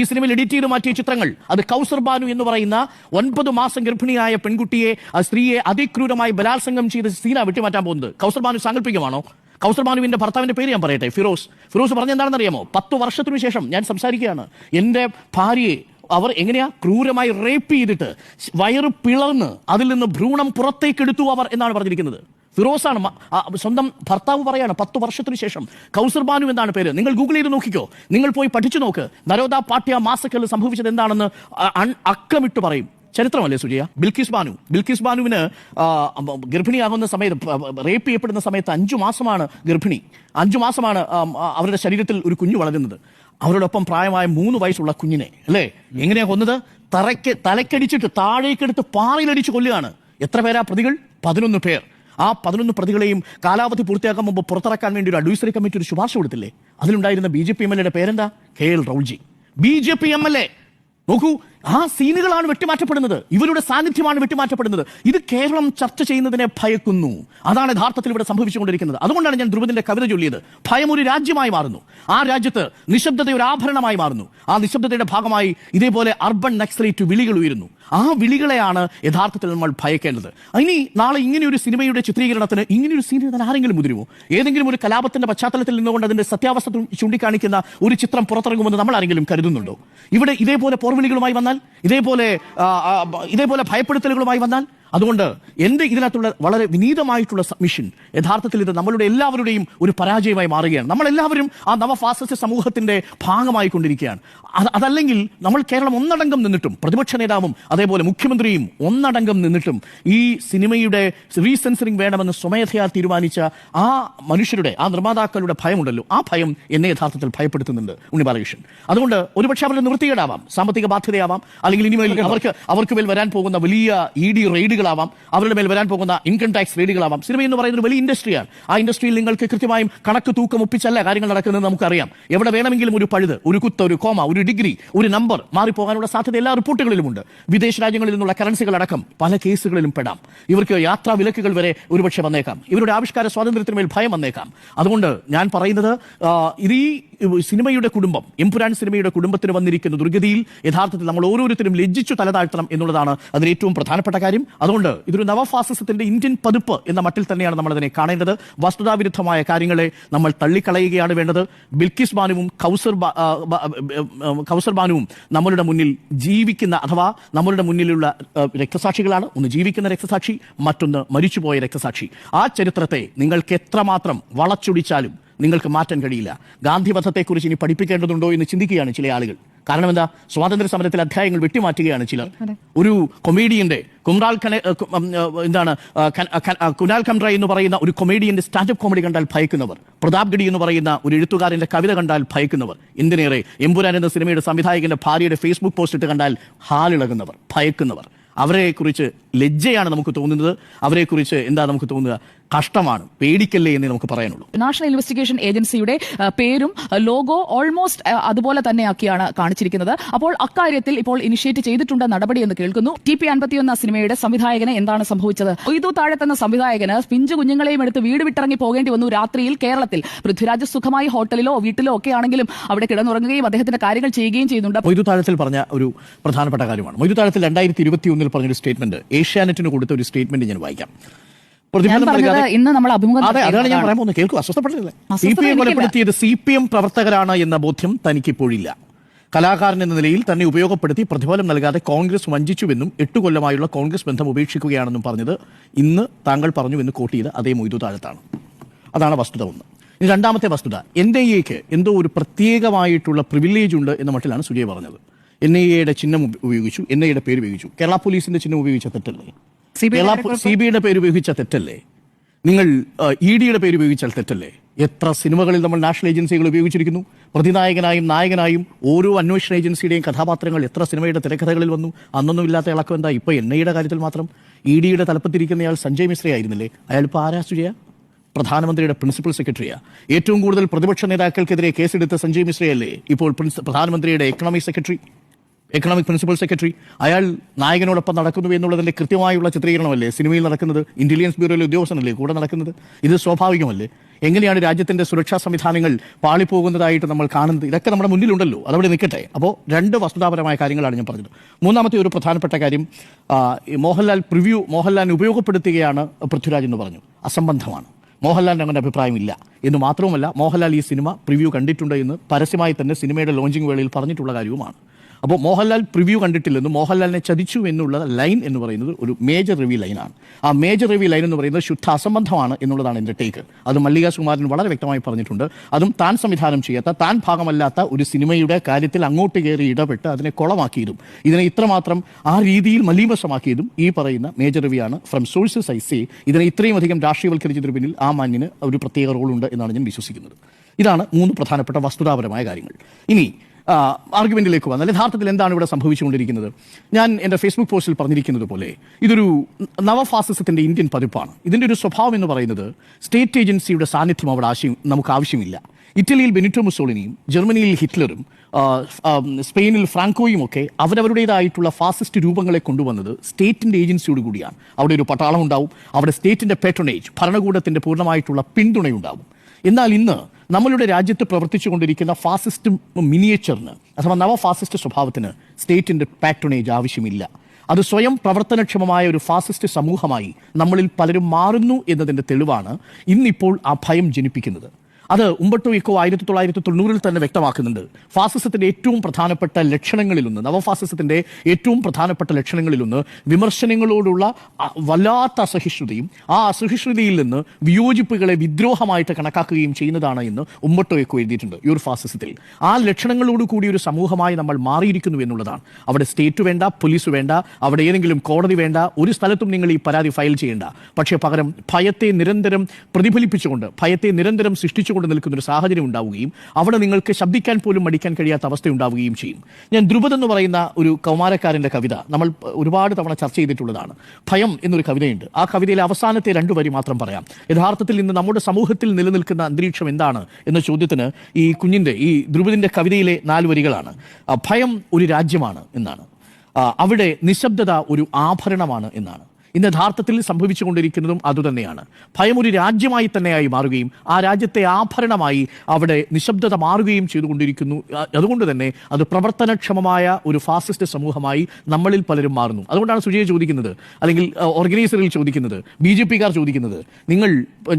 ഈ സിനിമയിൽ എഡിറ്റ് ചെയ്ത് മാറ്റിയ ചിത്രങ്ങൾ, അത് കൗസർ ബാനു എന്ന് പറയുന്ന 9 മാസം ഗർഭിണിയായ പെൺകുട്ടിയെ, സ്ത്രീയെ അതിക്രൂരമായി ബലാത്സംഗം ചെയ്ത് സീന വെട്ടിമാറ്റാൻ പോകുന്നത്. കൗസർ ബാനു സാങ്കല്പികമാണോ? കൗസർ ബാനുവിന്റെ ഭർത്താവിന്റെ പേര് ഞാൻ പറയട്ടെ, ഫിറോസ് പറഞ്ഞ എന്താണെന്ന് അറിയാമോ? 10 വർഷത്തിനു ശേഷം ഞാൻ സംസാരിക്കുകയാണ്, എന്റെ ഭാര്യയെ അവർ എങ്ങനെയാ ക്രൂരമായി റേപ്പ് ചെയ്തിട്ട് വയറ് പിളർന്ന് അതിൽ നിന്ന് ഭ്രൂണം പുറത്തേക്കെടുത്തു അവർ എന്നാണ് പറഞ്ഞിരിക്കുന്നത്. ഫിറോസാണ് സ്വന്തം ഭർത്താവ് പറയാണ് 10 വർഷത്തിനു ശേഷം. കൗസർ ബാനു എന്നാണ് പേര്. നിങ്ങൾ ഗൂഗിൾ ചെയ്ത് നോക്കിക്കോ, നിങ്ങൾ പോയി പഠിച്ചു നോക്ക്. നരോദ പാട്യ മാസക്കറിൽ സംഭവിച്ചത് എന്താണെന്ന് അക്കമിട്ട് പറയും. ചരിത്രമല്ലേ സുജയ? ബിൽക്കിസ് ബാനുവിന് ഗർഭിണിയാകുന്ന സമയത്ത്, റേപ്പ് ചെയ്യപ്പെടുന്ന സമയത്ത് 5 മാസമാണ് ഗർഭിണി. 5 മാസമാണ് അവരുടെ ശരീരത്തിൽ ഒരു കുഞ്ഞു വളരുന്നത്. അവരോടൊപ്പം പ്രായമായ 3 വയസ്സുള്ള കുഞ്ഞിനെ അല്ലേ എങ്ങനെയാ കൊന്നത്? തലക്കടിച്ചിട്ട് താഴേക്കെടുത്ത് പാറയിലടിച്ച് കൊല്ലുകയാണ്. എത്ര പേരാ പ്രതികൾ? 11 പേർ. ആ 11 പ്രതികളെയും കാലാവധി പൂർത്തിയാക്കാൻ മുമ്പ് പുറത്തിറക്കാൻ വേണ്ടി ഒരു അഡ്വൈസറി കമ്മിറ്റി ഒരു ശുപാർശ കൊടുത്തില്ലേ? അതിലുണ്ടായിരുന്ന BJP MLA പേരെന്താ? KL റൗൾജി. BJP MLA. നോക്കൂ, ആ സീനുകളാണ് വെട്ടിമാറ്റപ്പെടുന്നത്, ഇവരുടെ സാന്നിധ്യമാണ് വെട്ടിമാറ്റപ്പെടുന്നത്. ഇത് കേരളം ചർച്ച ചെയ്യുന്നതിനെ ഭയക്കുന്നു. അതാണ് യഥാർത്ഥത്തിൽ ഇവിടെ സംഭവിച്ചുകൊണ്ടിരിക്കുന്നത്. അതുകൊണ്ടാണ് ഞാൻ ധ്രുവത്തിന്റെ കവിത ചൊല്ലിയത്. ഭയം ഒരു രാജ്യമായി മാറുന്നു. ആ രാജ്യത്ത് നിശബ്ദത ഒരു ആഭരണമായി മാറുന്നു. ആ നിശബ്ദതയുടെ ഭാഗമായി ഇതേപോലെ അർബൻ നക്സലേറ്റ് വിളികൾ ഉയരുന്നു. ആ വിളികളെയാണ് യഥാർത്ഥത്തിൽ നമ്മൾ ഭയക്കേണ്ടത്. ഇനി നാളെ ഇങ്ങനെയൊരു സിനിമയുടെ ചിത്രീകരണത്തിന് ഇങ്ങനെയൊരു സീൻ എഴുതാൻ ആരെങ്കിലും മുതിരുമോ? ഏതെങ്കിലും ഒരു കലാപത്തിന്റെ പശ്ചാത്തലത്തിൽ നിന്നുകൊണ്ട് അതിന്റെ സത്യാവസ്ഥ ചൂണ്ടിക്കാണിക്കുന്ന ഒരു ചിത്രം പുറത്തിറങ്ങുമെന്ന് നമ്മൾ ആരെങ്കിലും കരുതുന്നുണ്ടോ? ഇവിടെ ഇതേപോലെ പോർവിളികളുമായി വന്നാൽ, ഇതേപോലെ ഭയപ്പെടുത്തലുകളുമായി വന്നാൽ, അതുകൊണ്ട് എന്റെ ഇതിനകത്തുള്ള വളരെ വിനീതമായിട്ടുള്ള സബ്മിഷൻ, യഥാർത്ഥത്തിൽ ഇത് നമ്മളുടെ എല്ലാവരുടെയും ഒരു പരാജയമായി മാറുകയാണ്. നമ്മളെല്ലാവരും ആ നവഫാസിസ്റ്റ് സമൂഹത്തിന്റെ ഭാഗമായി കൊണ്ടിരിക്കുകയാണ്. അതല്ലെങ്കിൽ നമ്മൾ കേരളം ഒന്നടങ്കം നിന്നിട്ടും, പ്രതിപക്ഷ നേതാവും അതേപോലെ മുഖ്യമന്ത്രിയും ഒന്നടങ്കം നിന്നിട്ടും ഈ സിനിമയുടെ റീസെൻസറിംഗ് വേണമെന്ന് സ്വമേധയാ തീരുമാനിച്ച ആ മനുഷ്യരുടെ, ആ നിർമ്മാതാക്കളുടെ ഭയമുണ്ടല്ലോ, ആ ഭയം എന്നെ യഥാർത്ഥത്തിൽ ഭയപ്പെടുത്തുന്നുണ്ട് ഉണ്ണി ബാലകൃഷ്ണൻ. അതുകൊണ്ട് ഒരുപക്ഷെ അവരുടെ നിവൃത്തികേടാവാം, സാമ്പത്തിക ബാധ്യതയാവാം, അല്ലെങ്കിൽ ഇനിമേൽ അവർക്ക് മേൽ വരാൻ പോകുന്ന വലിയ ED റെയ്ഡുകളാവാം, അവരുടെ മേൽ വരാൻ പോകുന്ന ഇൻകം ടാക്സ് റെയ്ഡുകളാവാം. സിനിമ എന്ന് പറയുന്ന ഒരു വലിയ ഇൻഡസ്ട്രിയാണ്. ആ ഇൻഡസ്ട്രിയിൽ നിങ്ങൾക്ക് കൃത്യമായും കണക്ക് തൂക്കം ഒപ്പിച്ചല്ല കാര്യങ്ങൾ നടക്കുന്നത് നമുക്കറിയാം. എവിടെ വേണമെങ്കിലും ഒരു പഴുത്, ഒരു കുത്ത്, ഒരു കോമ, ഒരു ഡിഗ്രി, ഒരു നമ്പർ മാറിപ്പോകാനുള്ള സാധ്യത എല്ലാ റിപ്പോർട്ടുകളിലുമുണ്ട്. വിദേശ രാജ്യങ്ങളിൽ നിന്നുള്ള കറൻസികൾ അടക്കം പല കേസുകളിലും പെടാം. ഇവർക്ക് യാത്രാ വിലക്കുകൾ വരെ ഒരുപക്ഷെ വന്നേക്കാം. ഇവരുടെ ആവിഷ്കാര സ്വാതന്ത്ര്യത്തിന് മേൽ ഭയം വന്നേക്കാം. അതുകൊണ്ട് ഞാൻ പറയുന്നത്, ഇത് ഈ സിനിമയുടെ കുടുംബം, എമ്പുരാൻ സിനിമയുടെ കുടുംബത്തിന് വന്നിരിക്കുന്ന ദുർഗതിയിൽ യഥാർത്ഥത്തിൽ നമ്മൾ ഓരോരുത്തരും ലജ്ജിച്ചു തലതാഴ്ത്തണം എന്നുള്ളതാണ് അതിന് ഏറ്റവും പ്രധാനപ്പെട്ട കാര്യം. അതുകൊണ്ട് ഇതൊരു നവഫാസിസത്തിന്റെ ഇന്ത്യൻ പതിപ്പ് എന്ന മട്ടിൽ തന്നെയാണ് നമ്മൾ അതിനെ കാണേണ്ടത്. വസ്തുതാവിരുദ്ധമായ കാര്യങ്ങളെ നമ്മൾ തള്ളിക്കളയുകയാണ് വേണ്ടത്. ബിൽക്കിസ് ബാനുവും കൗസർ ബാനുവും നമ്മളുടെ മുന്നിൽ ജീവിക്കുന്ന, അഥവാ നമ്മളുടെ മുന്നിലുള്ള രക്തസാക്ഷികളാണ്. ഒന്ന് ജീവിക്കുന്ന രക്തസാക്ഷി, മറ്റൊന്ന് മരിച്ചുപോയ രക്തസാക്ഷി. ആ ചരിത്രത്തെ നിങ്ങൾക്ക് എത്രമാത്രം വളച്ചൊടിച്ചാലും നിങ്ങൾക്ക് മാറ്റാൻ കഴിയില്ല. ഗാന്ധിവധത്തെക്കുറിച്ച് ഇനി പഠിപ്പിക്കേണ്ടതുണ്ടോ എന്ന് ചിന്തിക്കുകയാണ് ചില ആളുകൾ. കാരണം എന്താ? സ്വാതന്ത്ര്യ സമരത്തിൽ അധ്യായങ്ങൾ വെട്ടിമാറ്റുകയാണ് ചിലർ. ഒരു കൊമേഡിയന്റെ കുനാൽ കംട്ര എന്ന് പറയുന്ന ഒരു കൊമേഡിയന്റെ സ്റ്റാൻഡപ്പ് കോമഡി കണ്ടാൽ ഭയക്കുന്നവർ, പ്രതാപ് ഗഡി എന്ന് പറയുന്ന ഒരു എഴുത്തുകാരന്റെ കവിത കണ്ടാൽ ഭയക്കുന്നവർ, എന്തിനേറെ എമ്പുരാൻ എന്ന സിനിമയുടെ സംവിധായകന്റെ ഭാര്യയുടെ ഫേസ്ബുക്ക് പോസ്റ്റ് ഇട്ട് കണ്ടാൽ ഹാലിളകുന്നവർ, ഭയക്കുന്നവർ, അവരെക്കുറിച്ച് ലജ്ജയാണ് നമുക്ക് തോന്നുന്നത്. അവരെക്കുറിച്ച് എന്താ നമുക്ക് തോന്നുക? കഷ്ടമാണ്, പേടിക്കല്ലേ എന്നേ നമുക്ക് പറയാനുള്ളൂ. നാഷണൽ ഇൻവെസ്റ്റിഗേഷൻ ഏജൻസിയുടെ പേരും ലോഗോ ഓൾമോസ്റ്റ് അതുപോലെ തന്നെയാക്കിയാണ് കാണിച്ചിരിക്കുന്നത്. അപ്പോൾ അക്കാര്യത്തിൽ ഇപ്പോൾ ഇനിഷ്യേറ്റ് ചെയ്തിട്ടുണ്ട് നടപടി എന്ന് കേൾക്കുന്നു. TP51 സിനിമയുടെ സംവിധായകന് എന്താണ് സംഭവിച്ചത്? കൊയ്തു താഴത്ത് എന്ന സംവിധായകന് പിഞ്ചു കുഞ്ഞുങ്ങളെയും എടുത്ത് വീട് വിട്ടിറങ്ങി പോകേണ്ടി വന്നു രാത്രിയിൽ കേരളത്തിൽ. പൃഥ്വിരാജ് സുഖമായി ഹോട്ടലിലോ വീട്ടിലോ ഒക്കെ ആണെങ്കിലും അവിടെ കിടന്നുറങ്ങുകയും അദ്ദേഹത്തിന്റെ കാര്യങ്ങൾ ചെയ്യുകയും ചെയ്യുന്നുണ്ട്. കൊയ്തു താഴത്തിൽ പറഞ്ഞ ഒരു പ്രധാനപ്പെട്ട കാര്യമാണ്. കൊയ്തു താഴത്തിൽ 2021 പറഞ്ഞൊരു സ്റ്റേറ്റ്മെന്റ്, ഏഷ്യാനെറ്റിന് കൊടുത്ത ഒരു സ്റ്റേറ്റ്മെന്റ് ഞാൻ വായിക്കാം. ഇന്ന് നമ്മൾ അതാണ് ഞാൻ പറയാൻ പോകുന്നത്. കേൾക്കുക, അസ്വസ്ഥപ്പെട്ടില്ലേ? CPM കൊലപ്പെടുത്തിയത് CPM പ്രവർത്തകരാണ് എന്ന ബോധ്യം തനിക്കിപ്പോഴില്ല. കലാകാരൻ എന്ന നിലയിൽ തന്നെ ഉപയോഗപ്പെടുത്തി പ്രതിഫലം നൽകാതെ കോൺഗ്രസ് വഞ്ചിച്ചുവെന്നും 8 കൊല്ലമായുള്ള കോൺഗ്രസ് ബന്ധം ഉപേക്ഷിക്കുകയാണെന്നും പറഞ്ഞത് ഇന്ന് താങ്കൾ പറഞ്ഞുവെന്ന് കോട്ട് ചെയ്ത് അതേ മൊയ്തു താഴത്താണ്. അതാണ് വസ്തുത ഒന്ന്. ഇനി രണ്ടാമത്തെ വസ്തുത, NIAക്ക് എന്തോ ഒരു പ്രത്യേകമായിട്ടുള്ള പ്രിവിലേജ് ഉണ്ട് എന്ന മട്ടിലാണ് സുജയ് പറഞ്ഞത്. NIAയുടെ ചിഹ്നം ഉപയോഗിച്ചു, NIAയുടെ പേര് ഉപയോഗിച്ചു. കേരള പോലീസിന്റെ ചിഹ്നം ഉപയോഗിച്ച തെറ്റല്ലേ? CBIയുടെ പേര് ഉപയോഗിച്ച തെറ്റല്ലേ? നിങ്ങൾ EDയുടെ പേര് ഉപയോഗിച്ചാൽ തെറ്റല്ലേ? എത്ര സിനിമകളിൽ നമ്മൾ നാഷണൽ ഏജൻസികൾ ഉപയോഗിച്ചിരിക്കുന്നു. പ്രതിനായകനായും നായകനായും ഓരോ അന്വേഷണ ഏജൻസിയുടെയും കഥാപാത്രങ്ങൾ എത്ര സിനിമയുടെ തിരക്കഥകളിൽ വന്നു. അന്നൊന്നും ഇല്ലാത്ത ഇളക്കം എന്താ? ഇപ്പൊ NIAയുടെ കാര്യത്തിൽ മാത്രം EDയുടെ തലപ്പത്തിരിക്കുന്നയാൾ സഞ്ജയ് മിശ്ര ആയിരുന്നില്ലേ? അയാൾ ഇപ്പോൾ ആരാ സുജയ? പ്രധാനമന്ത്രിയുടെ പ്രിൻസിപ്പൽ സെക്രട്ടറിയാ. ഏറ്റവും കൂടുതൽ പ്രതിപക്ഷ നേതാക്കൾക്കെതിരെ കേസെടുത്ത സഞ്ജയ് മിശ്രയല്ലേ ഇപ്പോൾ പ്രധാനമന്ത്രിയുടെ എക്കണോമിക് പ്രിൻസിപ്പൽ സെക്രട്ടറി? അയാൾ നായകനോടൊപ്പം നടക്കുന്നു എന്നുള്ളതിന്റെ കൃത്യമായുള്ള ചിത്രീകരണമല്ലേ സിനിമയിൽ നടക്കുന്നത്? ഇന്റലിജൻസ് ബ്യൂറോയിലെ ഉദ്യോഗസ്ഥനല്ലേ കൂടെ നടക്കുന്നത്? ഇത് സ്വാഭാവികമല്ലേ? എങ്ങനെയാണ് രാജ്യത്തിന്റെ സുരക്ഷാ സംവിധാനങ്ങൾ പാളിപ്പോകുന്നതായിട്ട് നമ്മൾ കാണുന്നത്, ഇതൊക്കെ നമ്മുടെ മുന്നിലുണ്ടല്ലോ, അതവിടെ നിൽക്കട്ടെ. അപ്പോൾ രണ്ട് വസ്തുതാപരമായ കാര്യങ്ങളാണ് ഞാൻ പറഞ്ഞത്. മൂന്നാമത്തെ ഒരു പ്രധാനപ്പെട്ട കാര്യം, മോഹൻലാലിനെ ഉപയോഗപ്പെടുത്തുകയാണ് പൃഥ്വിരാജ് എന്ന് പറഞ്ഞു. അസംബന്ധമാണ്. മോഹൻലാലിന് അങ്ങനെ അഭിപ്രായമില്ല എന്ന് മാത്രവുമല്ല, മോഹൻലാൽ ഈ സിനിമ പ്രിവ്യൂ കണ്ടിട്ടുണ്ട് എന്ന് പരസ്യമായി തന്നെ സിനിമയുടെ ലോഞ്ചിങ് വേളയിൽ പറഞ്ഞിട്ടുള്ള കാര്യവുമാണ്. അപ്പോൾ മോഹൻലാൽ പ്രിവ്യൂ കണ്ടിട്ടില്ലെന്നും മോഹൻലാലിനെ ചതിച്ചു എന്നുള്ള ലൈൻ എന്ന് പറയുന്നത് ഒരു മേജർ റിവ്യൂ ലൈനാണ്. ആ മേജർ റിവ്യൂ ലൈൻ എന്ന് പറയുന്നത് ശുദ്ധ അസംബന്ധമാണ് എന്നുള്ളതാണ് എൻ്റെ ടേക്ക്. അത് മല്ലിക സുകുമാരൻ വളരെ വ്യക്തമായി പറഞ്ഞിട്ടുണ്ട്. അതും താൻ സംവിധാനം ചെയ്യാത്ത, താൻ ഭാഗമല്ലാത്ത ഒരു സിനിമയുടെ കാര്യത്തിൽ അങ്ങോട്ട് കയറി ഇടപെട്ട് അതിനെ കുളമാക്കിയതും, ഇതിനെ ഇത്രമാത്രം ആ രീതിയിൽ മലീമസമാക്കിയതും ഈ പറയുന്ന മേജർ റിവ്യൂ ആണ്. ഫ്രം സോഴ്സസ് ഐ സേ ഇതിനെ ഇത്രയും അധികം രാഷ്ട്രീയവൽക്കരിച്ചതിന് പിന്നിൽ ആ മാന്യന് ഒരു പ്രത്യേക റോളുണ്ട് എന്നാണ് ഞാൻ വിശ്വസിക്കുന്നത്. ഇതാണ് മൂന്ന് പ്രധാനപ്പെട്ട വസ്തുതാപരമായ കാര്യങ്ങൾ. ഇനി ആർഗ്യുമെന്റിലേക്ക് വന്നാൽ യഥാർത്ഥത്തിൽ എന്താണ് ഇവിടെ സംഭവിച്ചുകൊണ്ടിരിക്കുന്നത്? ഞാൻ എൻ്റെ ഫേസ്ബുക്ക് പോസ്റ്റിൽ പറഞ്ഞിരിക്കുന്നത് പോലെ ഇതൊരു നവഫാസിസത്തിന്റെ ഇന്ത്യൻ പതിപ്പാണ്. ഇതിൻ്റെ ഒരു സ്വഭാവം എന്ന് പറയുന്നത് സ്റ്റേറ്റ് ഏജൻസിയുടെ സാന്നിധ്യം അവിടെ നമുക്ക് ആവശ്യമില്ല. ഇറ്റലിയിൽ ബെനിറ്റോ മുസോളിനിയും ജർമ്മനിയിൽ ഹിറ്റ്ലറും സ്പെയിനിൽ ഫ്രാങ്കോയും ഒക്കെ അവരവരുടേതായിട്ടുള്ള ഫാസിസ്റ്റ് രൂപങ്ങളെ കൊണ്ടുവന്നത് സ്റ്റേറ്റിന്റെ ഏജൻസിയോട് കൂടിയാണ്. അവിടെ ഒരു പട്ടാളം ഉണ്ടാവും, അവിടെ സ്റ്റേറ്റിന്റെ പേട്രണേജ്, ഭരണകൂടത്തിന്റെ പൂർണ്ണമായിട്ടുള്ള പിന്തുണയുണ്ടാവും. എന്നാൽ ഇന്ന് നമ്മളുടെ രാജ്യത്ത് പ്രവർത്തിച്ചുകൊണ്ടിരിക്കുന്ന ഫാസിസ്റ്റ് മിനിയേച്ചറിന് അഥവാ നവഫാസിസ്റ്റ് സ്വഭാവത്തിന് സ്റ്റേറ്റിന്റെ പാട്രണേജ് ആവശ്യമില്ല. അത് സ്വയം പ്രവർത്തനക്ഷമമായ ഒരു ഫാസിസ്റ്റ് സമൂഹമായി നമ്മളിൽ പലരും മാറുന്നു എന്നതിൻ്റെ തെളിവാണ് ഇന്നിപ്പോൾ ആ ഭയം ജനിപ്പിക്കുന്നത്. അത് ഉംബർട്ടോ ഇക്കോ 1990 തന്നെ വ്യക്തമാക്കുന്നുണ്ട്. ഫാസിസത്തിന്റെ ഏറ്റവും പ്രധാനപ്പെട്ട ലക്ഷണങ്ങളിലൊന്ന്, നവഫാസിസത്തിന്റെ ഏറ്റവും പ്രധാനപ്പെട്ട ലക്ഷണങ്ങളിലൊന്ന് വിമർശനങ്ങളോടുള്ള വല്ലാത്ത അസഹിഷ്ണുതയും ആ അസഹിഷ്ണുതയിൽ നിന്ന് വിയോജിപ്പുകളെ വിദ്രോഹമായിട്ട് കണക്കാക്കുകയും ചെയ്യുന്നതാണ് എന്ന് ഉംബർട്ടോ ഇക്കോ എഴുതിയിട്ടുണ്ട് യുവർ ഫാസിസത്തിൽ. ആ ലക്ഷണങ്ങളോട് കൂടി ഒരു സമൂഹമായി നമ്മൾ മാറിയിരിക്കുന്നു എന്നുള്ളതാണ്. അവിടെ സ്റ്റേറ്റ് വേണ്ട, പോലീസ് വേണ്ട, അവിടെ ഏതെങ്കിലും കോടതി വേണ്ട, ഒരു സ്ഥലത്തും നിങ്ങൾ ഈ പരാതി ഫയൽ ചെയ്യേണ്ട. പക്ഷേ പകരം ഭയത്തെ നിരന്തരം പ്രതിഫലിപ്പിച്ചുകൊണ്ട്, ഭയത്തെ നിരന്തരം സൃഷ്ടിച്ചുകൊണ്ട് നിൽക്കുന്ന ഒരു സാഹചര്യം ഉണ്ടാവുകയും അവിടെ നിങ്ങൾക്ക് ശബ്ദിക്കാൻ പോലും മടിക്കാൻ കഴിയാത്ത അവസ്ഥ ഉണ്ടാവുകയും ചെയ്യും. ഞാൻ ധ്രുപദ് എന്ന് പറയുന്ന ഒരു കൗമാരക്കാരന്റെ കവിത നമ്മൾ ഒരുപാട് തവണ ചർച്ച ചെയ്തിട്ടുള്ളതാണ്. ഭയം എന്നൊരു കവിതയുണ്ട്. ആ കവിതയിലെ അവസാനത്തെ 2 വരി മാത്രം പറയാം. യഥാർത്ഥത്തിൽ ഇന്ന് നമ്മുടെ സമൂഹത്തിൽ നിലനിൽക്കുന്ന അന്തരീക്ഷം എന്താണ് എന്ന ചോദ്യത്തിന് ഈ ധ്രുപദിന്റെ കവിതയിലെ 4 വരികളാണ്. ഭയം ഒരു രാജ്യമാണ് എന്നാണ്, അവിടെ നിശബ്ദത ഒരു ആഭരണമാണ് എന്നാണ്. ഇന്ന് യഥാർത്ഥത്തിൽ സംഭവിച്ചുകൊണ്ടിരിക്കുന്നതും അതുതന്നെയാണ്. ഭയം ഒരു രാജ്യമായി തന്നെയായി മാറുകയും ആ രാജ്യത്തെ ആഭരണമായി അവിടെ നിശബ്ദത മാറുകയും ചെയ്തുകൊണ്ടിരിക്കുന്നു. അതുകൊണ്ട് തന്നെ അത് പ്രവർത്തനക്ഷമമായ ഒരു ഫാസിസ്റ്റ് സമൂഹമായി നമ്മളിൽ പലരും മാറുന്നു. അതുകൊണ്ടാണ് സുജയ ചോദിക്കുന്നത്, അല്ലെങ്കിൽ ഓർഗനൈസറിൽ ചോദിക്കുന്നത്, BJP-കാർ ചോദിക്കുന്നത്,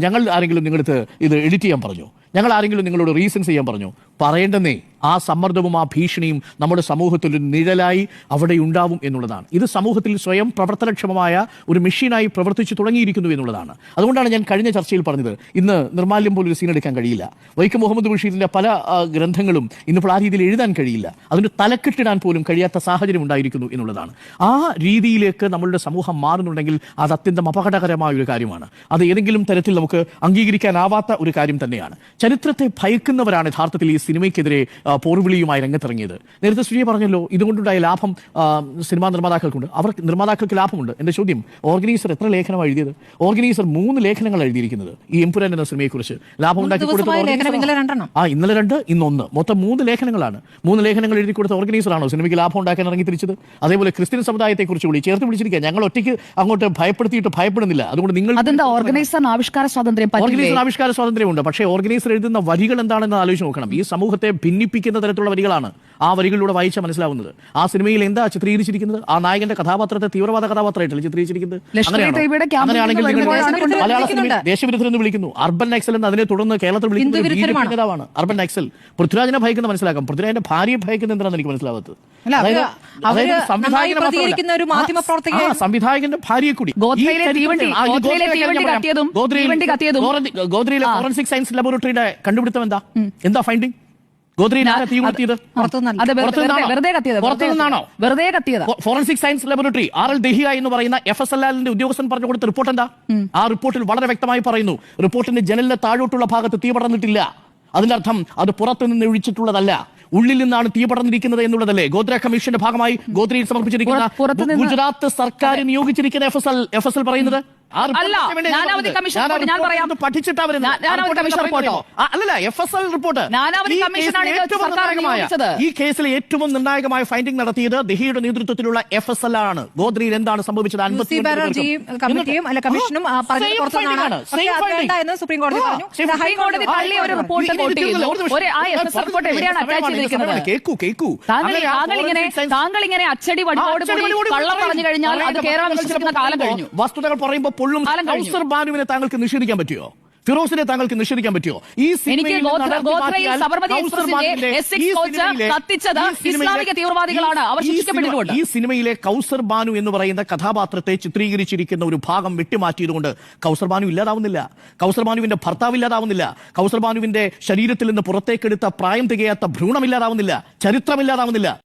ഞങ്ങൾ ആരെങ്കിലും നിങ്ങളടുത്ത് ഇത് എഡിറ്റ് ചെയ്യാൻ പറഞ്ഞോ, ഞങ്ങൾ ആരെങ്കിലും നിങ്ങളോട് റീസൺസ് ചെയ്യാൻ പറഞ്ഞു? പറയേണ്ടെന്നേ. ആ സമ്മർദ്ദവും ആ ഭീഷണിയും നമ്മുടെ സമൂഹത്തിൽ ഒരു നിഴലായി അവിടെ ഉണ്ടാവും എന്നുള്ളതാണ്. ഇത് സമൂഹത്തിൽ സ്വയം പ്രവർത്തനക്ഷമമായ ഒരു മെഷീനായി പ്രവർത്തിച്ചു തുടങ്ങിയിരിക്കുന്നു എന്നുള്ളതാണ്. അതുകൊണ്ടാണ് ഞാൻ കഴിഞ്ഞ ചർച്ചയിൽ പറഞ്ഞത്, ഇന്ന് നിർമാല്യം പോലൊരു സീൻ എടുക്കാൻ കഴിയില്ല. വൈക്കം മുഹമ്മദ് ബഷീറിന്റെ പല ഗ്രന്ഥങ്ങളും ഇന്നിപ്പോൾ ആ രീതിയിൽ എഴുതാൻ കഴിയില്ല. അതിന് തലക്കെട്ടിടാൻ പോലും കഴിയാത്ത സാഹചര്യം ഉണ്ടായിരിക്കുന്നു എന്നുള്ളതാണ്. ആ രീതിയിലേക്ക് നമ്മളുടെ സമൂഹം മാറുന്നുണ്ടെങ്കിൽ അത് അത്യന്തം അപകടകരമായ ഒരു കാര്യമാണ്. അത് ഏതെങ്കിലും തരത്തിൽ നമുക്ക് അംഗീകരിക്കാനാവാത്ത ഒരു കാര്യം തന്നെയാണ്. ചരിത്രത്തെ ഭയക്കുന്നവരാണ് യഥാർത്ഥത്തിൽ ഈ സിനിമയ്ക്കെതിരെ പോർവിളിയുമായി രംഗത്തിറങ്ങിയത്. നേരത്തെ സുജയ പറഞ്ഞല്ലോ, ഇതുകൊണ്ടുണ്ടായ ലാഭം സിനിമാ നിർമ്മാതാക്കൾക്കുണ്ട്. നിർമ്മാതാക്കൾക്ക് ലാഭമുണ്ട്. എന്റെ ചോദ്യം, ഓർഗനൈസർ എത്ര ലേഖനമാണ് എഴുതിയത്? ഓർഗനൈസർ 3 ലേഖനങ്ങൾ എഴുതിയിരിക്കുന്നത് ഈ എംപുരാൻ എന്ന സിനിമയെക്കുറിച്ച്. ലാഭം ഉണ്ടാക്കി കൊടുത്തത് ഇന്നലെ 2, ഇന്ന് 1, മൊത്തം 3 ലേഖനങ്ങളാണ്. 3 ലേഖനങ്ങൾ എഴുതി കൊടുത്ത ഓർഗനൈസറാണോ സിനിമയ്ക്ക് ലാഭം ഉണ്ടാക്കാൻ ഇറങ്ങി തിരിച്ചത്? അതേപോലെ ക്രിസ്ത്യൻ സമുദായത്തെക്കുറിച്ച് ചേർത്ത് പിടിച്ചിരിക്കുക. ഞങ്ങൾ ഒറ്റയ്ക്ക് അങ്ങോട്ട് ഭയപ്പെടുത്തിയിട്ട് ഭയപ്പെടുന്നില്ല. അതുകൊണ്ട് നിങ്ങൾ ഓർഗനൈസർ ആവിഷ്കാര സ്വാതന്ത്ര്യമുണ്ട്. പക്ഷേ ഓർഗനൈസർ എഴുതുന്ന വരികൾ എന്താണെന്ന് ആലോചിച്ച് നോക്കണം. ഈ സമൂഹത്തെ ഭിന്നിപ്പിക്കുന്ന തരത്തിലുള്ള വരികളാണ് ആ വരികളിലൂടെ വായിച്ചാൽ മനസ്സിലാവുന്നത്. ആ സിനിമയിൽ എന്താ ചിത്രീകരിച്ചിരിക്കുന്നത്? ആ നായകന്റെ കഥാപാത്രത്തെ തീവ്രവാദ കഥാപാത്രമായിട്ടല്ലേ ചിത്രീകരിച്ചിരിക്കുന്നത്? അങ്ങനെയാണെങ്കിൽ മലയാള സിനിമ ദേശവിരുദ്ധരെന്ന് വിളിക്കുന്നു, അർബൻ നക്സൽ എന്ന് അതിനെ തുടർന്ന് കേരളത്തിൽ വിളിക്കുന്നത് നേതാവാണ് അർബൻ നക്സൽ. പൃഥ്വിരാജിനെ ഭയക്കുന്ന മനസ്സിലാക്കാം, പൃഥ്വിരാജിന്റെ ഭാര്യയെ ഭയക്കുന്ന എന്താണെന്ന് എനിക്ക് മനസ്സിലാവാത്തത്. സംവിധായകന്റെ ഭാര്യയെ കൂടി ഗോദ്രയിലെ ഫോറൻസിക് സയൻസ് ലബോറട്ടറിയുടെ കണ്ടുപിടുത്തം എന്താ finding? Forensic science laboratory RL Dahiya എന്ന് പറയുന്ന FSLന്റെ ഉദ്യോഗസ്ഥൻ പറഞ്ഞു കൊടുത്ത റിപ്പോർട്ട് എന്താ? ആ റിപ്പോർട്ടിൽ വളരെ വ്യക്തമായി പറയുന്നു, റിപ്പോർട്ടിന്റെ ജനലിന്റെ താഴോട്ടുള്ള ഭാഗത്ത് തീ പടർന്നിട്ടില്ല. അതിന്റെ അർത്ഥം അത് പുറത്തു നിന്ന് ഒഴിച്ചിട്ടുള്ളതല്ല, ഉള്ളിൽ നിന്നാണ് തീ പടർന്നിരിക്കുന്നത് എന്നുള്ളതല്ലേ ഗോദ്ര കമ്മീഷന്റെ ഭാഗമായി ഗോദ്രയിൽ സമർപ്പിച്ചിരിക്കുന്ന ഗുജറാത്ത് സർക്കാർ നിയോഗിച്ചിരിക്കുന്ന FSL പറയുന്നത്. ആ report അല്ല, വേണ്ടി നാനാവധി കമ്മീഷൻ ഞാൻ ആ report ഞാൻ report പറയാം. ഒന്ന് പഠിച്ചിട്ടാ വരുന്നത്. നാനാവധി കമ്മീഷൻ റിപ്പോർട്ടോ? അല്ലല്ല, FSL റിപ്പോർട്ട്. നാനാവധി ഈ കമ്മീഷനാണ് കേസിൽ ഇത് ഏറ്റവും സർക്കാർ നിർണായകമായ- നിയോഗിച്ചത്. ഈ കേസിൽ ഏറ്റവും നിർണായകമായ ഫൈൻഡിംഗ് നടത്തിയത് ദഹിയുടെ നേതൃത്വത്തിലുള്ള FSL ആണ്. ഗോദ്രയിൽ എന്താണ് സംഭവിച്ചത്? യുസി ബാനർജിയും കമ്മിറ്റിയും അല്ല കമ്മീഷനും പറഞ്ഞത് പുറത്തുനിന്നാണ്. പക്ഷേ അത് വേണ്ടായെന്ന് സുപ്രീം കോടതി പറഞ്ഞു. ഹൈക്കോടതി തള്ളി ഒരു റിപ്പോർട്ട് കോട്ട് ചെയ്യുന്നു. ആ FSL റിപ്പോർട്ട് എവിടെയാണ് അറ്റാച്ച് ചെയ്തിരിക്കുന്നത്? കേക്കൂ. താങ്കൾ ഇങ്ങനെ അച്ചടി വടിയോട് കൂടി കള്ളം പറഞ്ഞു കഴിഞ്ഞാൽ അത് കേരളം വിശ്വസിക്കുന്ന കാലം കഴിഞ്ഞു. വസ്തുതകൾ പറയുമ്പോൾ പൊള്ളും. കാലം കഴിഞ്ഞു. കൗസർ ബാനുവിനെ താങ്കൾക്ക് നിഷേധിക്കാൻ പറ്റുമോ? ഫിറോസിനെ താങ്കൾക്ക് നിഷേധിക്കാൻ പറ്റുമോ? ഈ എനിക്ക് ഗോത്രയിൽ സബർമതി എക്സ്പ്രസിന്റെ S6 കോച്ച് കത്തിച്ചത് ഇസ്ലാമിക തീവ്രവാദികളാണ്. അവർ ശിക്ഷിക്കപ്പെട്ടിട്ടുണ്ട്. ഈ സിനിമയിലെ കൗസർ ബാനു എന്ന് പറയുന്ന കഥാപാത്രത്തെ ചിത്രീകരിച്ചിരിക്കുന്ന ഒരു ഭാഗം വെട്ടിമാറ്റിയതുകൊണ്ട് കൗസർ ബാനു ഇല്ലാതാവുന്നില്ല. കൗസർ ബാനുവിന്റെ ഭർത്താവ് ഇല്ലാതാവുന്നില്ല. കൗസർ ബാനുവിന്റെ ശരീരത്തിൽ നിന്ന് പുറത്തേക്കെടുത്ത പ്രായം തികയാത്ത ഭ്രൂണം ഇല്ലാതാവുന്നില്ല. ചരിത്രം ഇല്ലാതാവുന്നില്ല.